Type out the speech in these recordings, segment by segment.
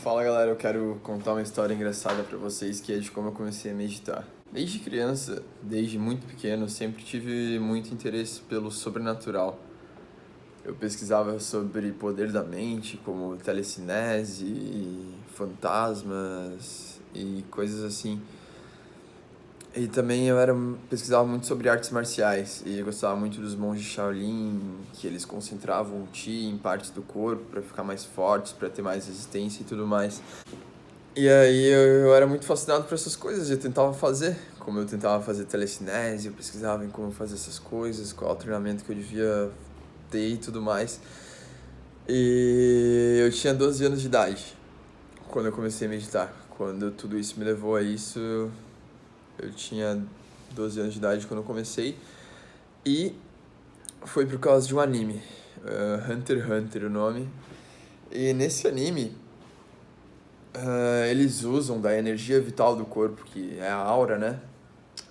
Fala galera, eu quero contar uma história engraçada pra vocês que é de como eu comecei a meditar. Desde criança, desde muito pequeno, sempre tive muito interesse pelo sobrenatural. Eu pesquisava sobre poder da mente, como telecinese, fantasmas e coisas assim. E também pesquisava muito sobre artes marciais e eu gostava muito dos monges Shaolin, que eles concentravam o Qi em partes do corpo para ficar mais fortes, para ter mais resistência e tudo mais. E aí eu era muito fascinado por essas coisas e eu tentava fazer. Como eu tentava fazer telecinese, eu pesquisava em como fazer essas coisas, qual o treinamento que eu devia ter e tudo mais. E eu tinha 12 anos de idade quando eu comecei a meditar. Quando tudo isso me levou a isso, eu tinha 12 anos de idade quando eu comecei. E foi por causa de um anime, Hunter x Hunter o nome. E nesse anime, eles usam da energia vital do corpo, que é a aura, né?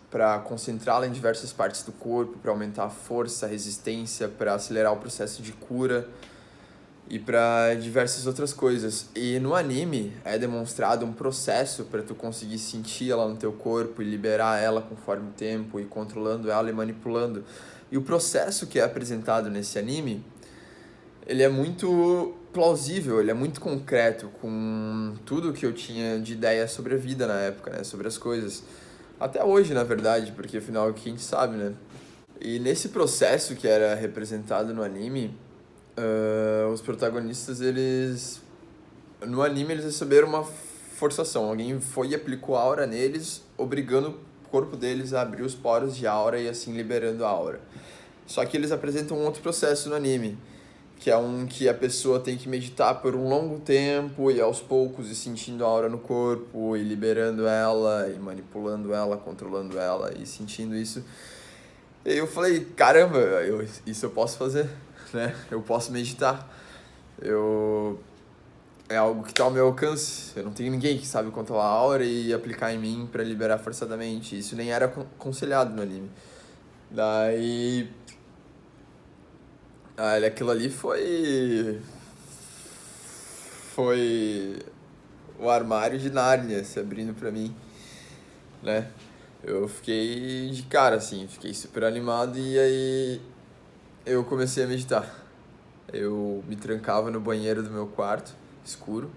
Para concentrá-la em diversas partes do corpo, para aumentar a força, a resistência, para acelerar o processo de cura e para diversas outras coisas. E no anime é demonstrado um processo para tu conseguir sentir ela no teu corpo e liberar ela conforme o tempo, e controlando ela e manipulando. E o processo que é apresentado nesse anime, ele é muito plausível, ele é muito concreto com tudo que eu tinha de ideia sobre a vida na época, né? Sobre as coisas. Até hoje, na verdade, porque afinal é o que a gente sabe, né? E nesse processo que era representado no anime, os protagonistas, eles... No anime eles receberam uma forçação. Alguém foi e aplicou aura neles, obrigando o corpo deles a abrir os poros de aura e assim liberando a aura. Só que eles apresentam um outro processo no anime, que é um que a pessoa tem que meditar por um longo tempo e aos poucos ir sentindo a aura no corpo e liberando ela e manipulando ela, controlando ela e sentindo isso. E aí eu falei, caramba, isso eu posso fazer, né? Eu posso meditar. É algo que está ao meu alcance. Eu não tenho ninguém que sabe controlar a aura e aplicar em mim para liberar forçadamente. Isso nem era aconselhado no anime. Daí aquilo ali foi o armário de Nárnia se abrindo pra mim, né? Eu fiquei de cara, assim, fiquei super animado e aí eu comecei a meditar. Eu me trancava no banheiro do meu quarto, escuro,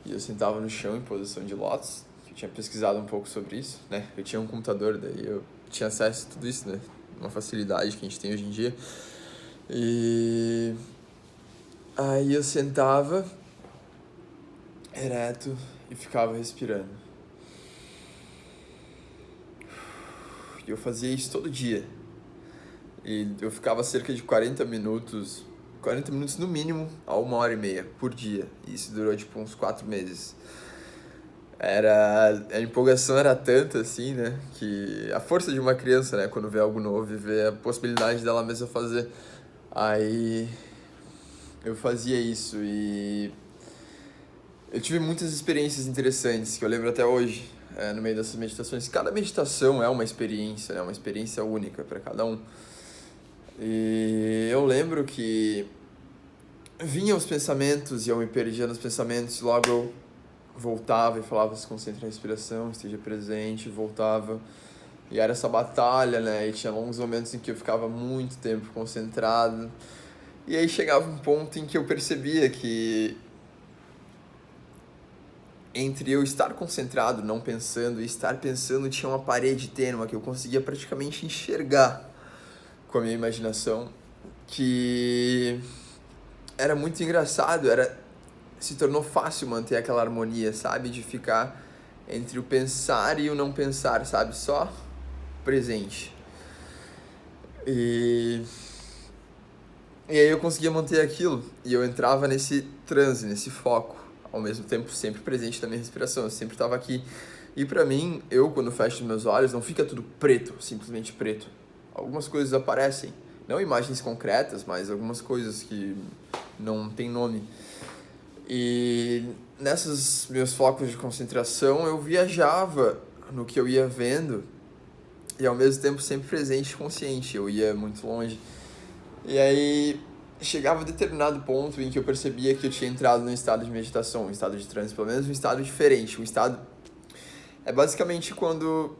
e eu sentava no chão em posição de lótus. Eu tinha pesquisado um pouco sobre isso, né? Eu tinha um computador, daí eu tinha acesso a tudo isso, né? Uma facilidade que a gente tem hoje em dia. E aí eu sentava ereto e ficava respirando. E eu fazia isso todo dia. E eu ficava cerca de 40 minutos no mínimo, a 1h30 por dia. E isso durou tipo uns 4 meses. A empolgação era tanta assim, né? Que a força de uma criança, né? Quando vê algo novo e vê a possibilidade dela mesma fazer. Aí eu fazia isso e eu tive muitas experiências interessantes que eu lembro até hoje, no meio dessas meditações. Cada meditação é uma experiência, né? Uma experiência única para cada um. E eu lembro que vinham os pensamentos e eu me perdia nos pensamentos, logo eu voltava e falava: se concentre na respiração, esteja presente, voltava. E era essa batalha, né? E tinha longos momentos em que eu ficava muito tempo concentrado. E aí chegava um ponto em que eu percebia que entre eu estar concentrado, não pensando, e estar pensando, tinha uma parede tênue que eu conseguia praticamente enxergar com a minha imaginação, que era muito engraçado, se tornou fácil manter aquela harmonia, sabe? De ficar entre o pensar e o não pensar, sabe? Só presente. E aí eu conseguia manter aquilo, e eu entrava nesse transe, nesse foco, ao mesmo tempo sempre presente na minha respiração, eu sempre estava aqui. E pra mim, quando fecho os meus olhos, não fica tudo preto, simplesmente preto. Algumas coisas aparecem, não imagens concretas, mas algumas coisas que não tem nome. E nesses meus focos de concentração, eu viajava no que eu ia vendo, e ao mesmo tempo sempre presente e consciente, eu ia muito longe. E aí chegava a determinado ponto em que eu percebia que eu tinha entrado num estado de meditação, um estado de transe, pelo menos um estado diferente. Um estado... É basicamente quando,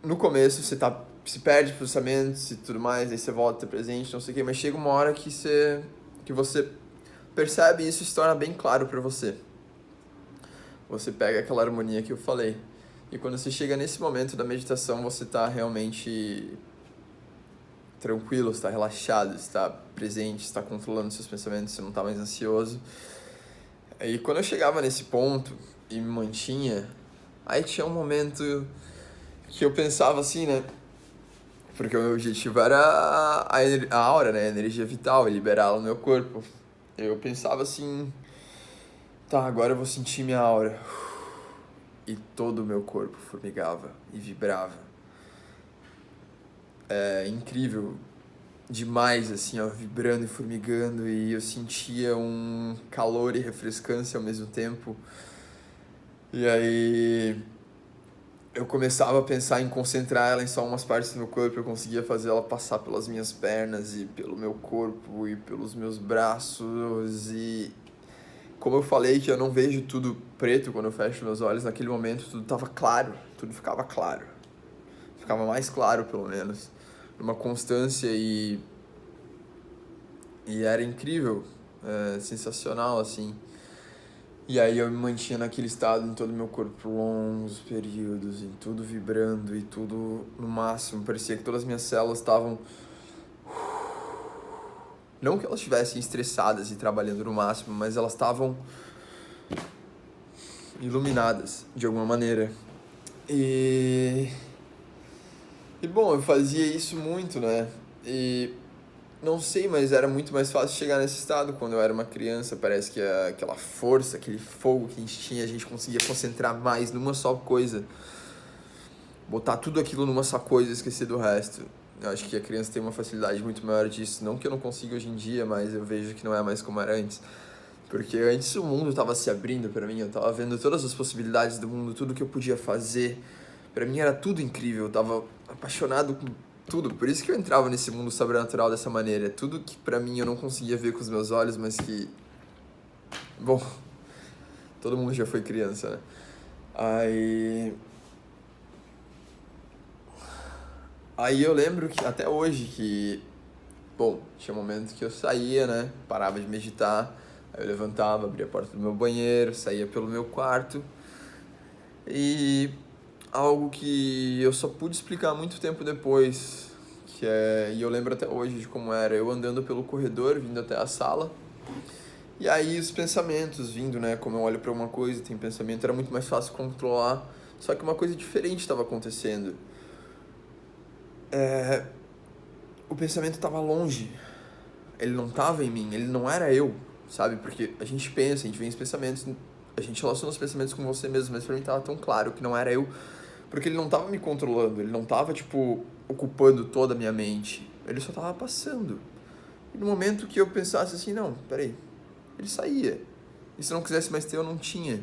no começo, se perde pensamentos e tudo mais, aí você volta a ter presente, não sei o quê, mas chega uma hora que você percebe e isso se torna bem claro pra você. Você pega aquela harmonia que eu falei. E quando você chega nesse momento da meditação, você tá realmente tranquilo, está relaxado, está presente, está controlando seus pensamentos, você não está mais ansioso. E quando eu chegava nesse ponto e me mantinha, aí tinha um momento que eu pensava assim, né? Porque o meu objetivo era a aura, né? A energia vital, liberá-la no meu corpo. Eu pensava assim, tá, agora eu vou sentir minha aura. E todo o meu corpo formigava e vibrava. É incrível demais, assim, ó, vibrando e formigando, e eu sentia um calor e refrescância ao mesmo tempo. E aí eu começava a pensar em concentrar ela em só umas partes do meu corpo, eu conseguia fazer ela passar pelas minhas pernas e pelo meu corpo e pelos meus braços. E como eu falei que eu não vejo tudo preto quando eu fecho meus olhos, naquele momento tudo estava claro, tudo ficava claro. Ficava mais claro, pelo menos. Uma constância e era incrível, sensacional, assim. E aí eu me mantinha naquele estado em todo o meu corpo, longos períodos, e tudo vibrando e tudo no máximo. Parecia que todas as minhas células estavam... Não que elas estivessem estressadas e trabalhando no máximo, mas elas estavam iluminadas, de alguma maneira. E bom, eu fazia isso muito, né? E não sei, mas era muito mais fácil chegar nesse estado quando eu era uma criança. Parece que aquela força, aquele fogo que a gente tinha, a gente conseguia concentrar mais numa só coisa. Botar tudo aquilo numa só coisa e esquecer do resto. Eu acho que a criança tem uma facilidade muito maior disso. Não que eu não consiga hoje em dia, mas eu vejo que não é mais como era antes. Porque antes o mundo estava se abrindo para mim, eu estava vendo todas as possibilidades do mundo, tudo que eu podia fazer. Para mim era tudo incrível, eu estava apaixonado com tudo. Por isso que eu entrava nesse mundo sobrenatural dessa maneira. Tudo que pra mim eu não conseguia ver com os meus olhos, mas que... Bom, todo mundo já foi criança, né? Aí eu lembro que até hoje que... Bom, tinha momentos que eu saía, né? Parava de meditar. Aí eu levantava, abria a porta do meu banheiro, saía pelo meu quarto. E algo que eu só pude explicar muito tempo depois, e eu lembro até hoje de como era, eu andando pelo corredor, vindo até a sala, e aí os pensamentos vindo, né, como eu olho para uma coisa, tem pensamento, era muito mais fácil controlar, só que uma coisa diferente estava acontecendo. O pensamento estava longe, ele não estava em mim, ele não era eu, sabe, porque a gente pensa, a gente vê os pensamentos, a gente relaciona os pensamentos com você mesmo, mas pra mim tava tão claro que não era eu, porque ele não tava me controlando, ele não tava, tipo, ocupando toda a minha mente. Ele só tava passando. E no momento que eu pensasse assim, não, peraí, ele saía. E se eu não quisesse mais ter, eu não tinha.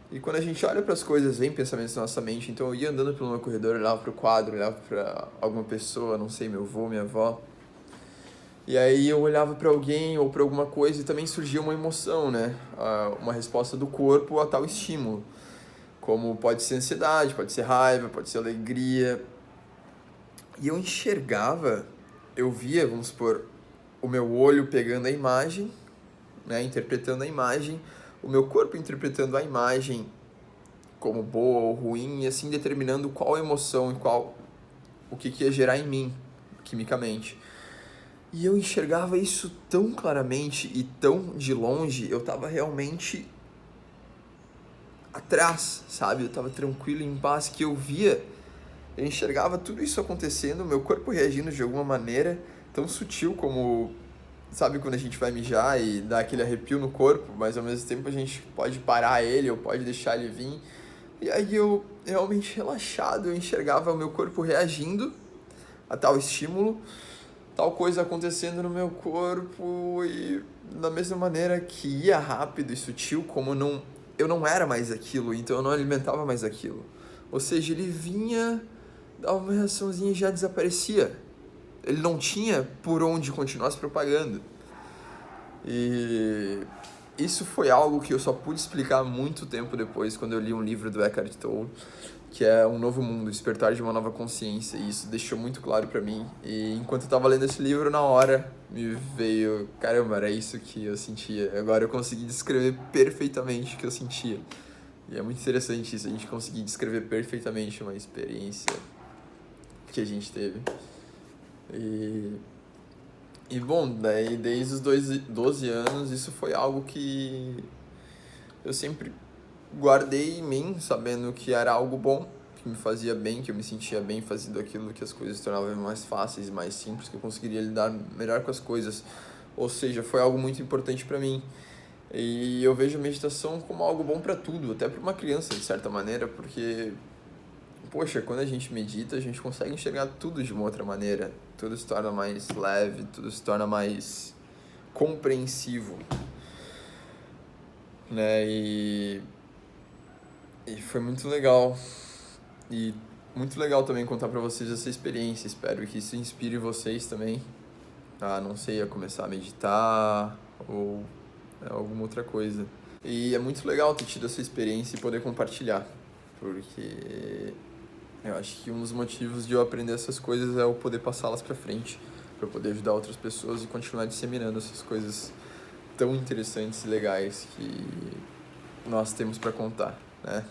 E quando a gente olha para as coisas, vem pensamentos na nossa mente. Então eu ia andando pelo meu corredor, olhava pro quadro, olhava pra alguma pessoa, não sei, meu avô, minha avó. E aí eu olhava para alguém ou para alguma coisa e também surgia uma emoção, né? Uma resposta do corpo a tal estímulo. Como pode ser ansiedade, pode ser raiva, pode ser alegria. E eu enxergava, eu via, vamos supor, o meu olho pegando a imagem, né, interpretando a imagem, o meu corpo interpretando a imagem como boa ou ruim, e assim determinando qual emoção e o que ia gerar em mim, quimicamente. E eu enxergava isso tão claramente e tão de longe, eu tava realmente atrás, sabe? Eu tava tranquilo, em paz, que eu via, eu enxergava tudo isso acontecendo, meu corpo reagindo de alguma maneira tão sutil como, sabe, quando a gente vai mijar e dá aquele arrepio no corpo, mas ao mesmo tempo a gente pode parar ele ou pode deixar ele vir. E aí eu realmente relaxado, eu enxergava o meu corpo reagindo a tal estímulo, tal coisa acontecendo no meu corpo, e da mesma maneira que ia rápido e sutil, como eu não era mais aquilo, então eu não alimentava mais aquilo. Ou seja, ele vinha, dava uma reaçãozinha e já desaparecia. Ele não tinha por onde continuar se propagando. E isso foi algo que eu só pude explicar muito tempo depois, quando eu li um livro do Eckhart Tolle, que é Um Novo Mundo, Despertar de uma Nova Consciência, e isso deixou muito claro pra mim. E enquanto eu tava lendo esse livro, na hora, me veio, caramba, era isso que eu sentia. Agora eu consegui descrever perfeitamente o que eu sentia. E é muito interessante isso, a gente conseguir descrever perfeitamente uma experiência que a gente teve. E, e bom, daí desde os 12 anos, isso foi algo que eu sempre guardei em mim, sabendo que era algo bom, que me fazia bem, que eu me sentia bem fazendo aquilo, que as coisas se tornavam mais fáceis, mais simples, que eu conseguiria lidar melhor com as coisas. Ou seja, foi algo muito importante para mim. E eu vejo a meditação como algo bom para tudo, até para uma criança, de certa maneira, porque, poxa, quando a gente medita, a gente consegue enxergar tudo de uma outra maneira. Tudo se torna mais leve, tudo se torna mais compreensivo, né? E foi muito legal. E muito legal também contar para vocês essa experiência. Espero que isso inspire vocês também a, não sei, a começar a meditar ou alguma outra coisa. E é muito legal ter tido essa experiência e poder compartilhar, porque eu acho que um dos motivos de eu aprender essas coisas é eu poder passá-las para frente, para poder ajudar outras pessoas e continuar disseminando essas coisas tão interessantes e legais que nós temos para contar, né?